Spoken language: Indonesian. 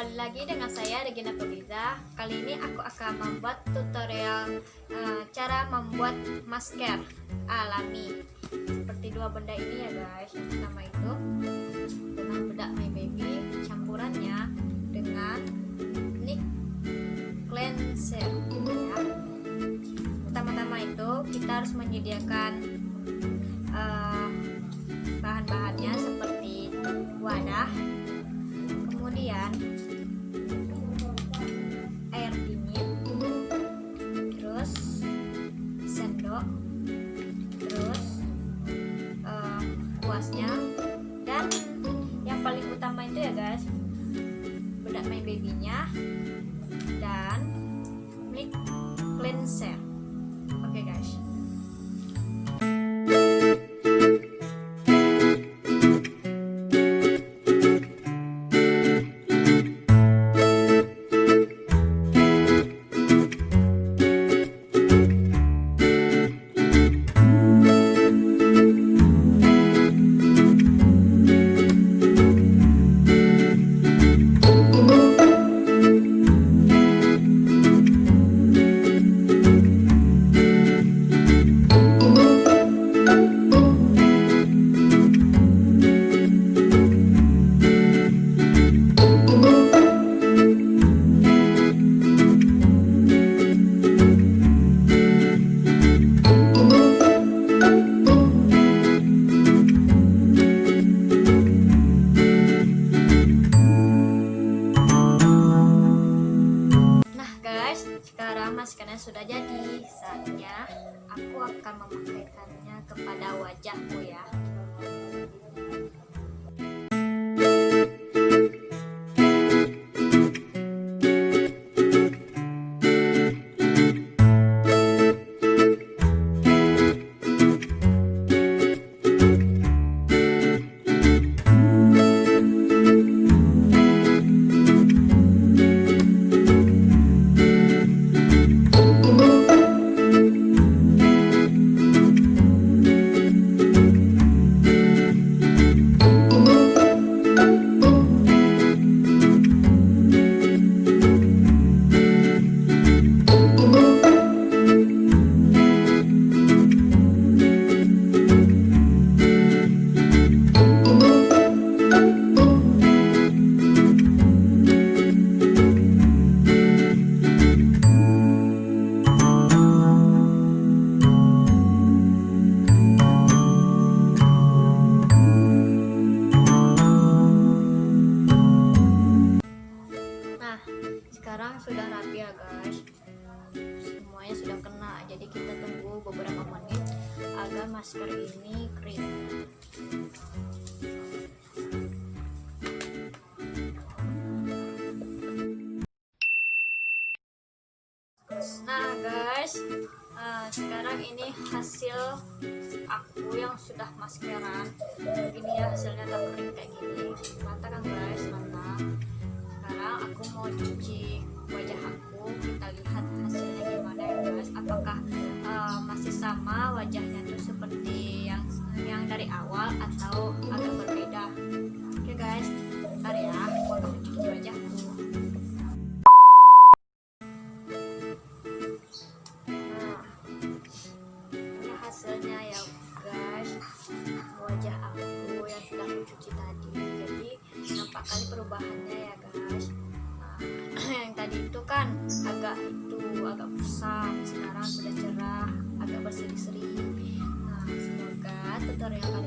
Kembali lagi dengan saya Regina. Kali ini aku akan membuat tutorial cara membuat masker alami seperti dua benda ini ya guys. Yang pertama itu dengan bedak My Baby, campurannya dengan nick cleanser ya. Pertama-tama itu kita harus menyediakan bahan-bahannya seperti wadah, kemudian air dingin, terus sendok, terus kuasnya, dan yang paling utama itu ya guys, bedak My Baby-nya dan mic cleanser. Oke guys. Maskernya sudah jadi, saatnya aku akan memakaikannya kepada wajahku ya. Sekarang sudah rapi ya guys, semuanya sudah kena, jadi kita tunggu beberapa menit agar masker ini kering. Nah guys, sekarang ini hasil aku yang sudah maskeran. Ini ya hasilnya udah kering kayak gini, mantap kan guys, mantap. Sekarang aku mau cuci wajah aku, kita lihat hasilnya gimana ya guys, apakah masih sama wajahnya tuh seperti yang dari awal atau agak berbeda. Oke guys, bentar ya, aku akan mencuci wajahku. Nah, ini hasilnya ya guys, wajah aku yang sudah aku cuci tadi. Jadi nampak kali perubahannya ya guys. Yang tadi itu kan agak kusam, sekarang sudah cerah, agak berseri-seri. Nah, semoga tutorial kali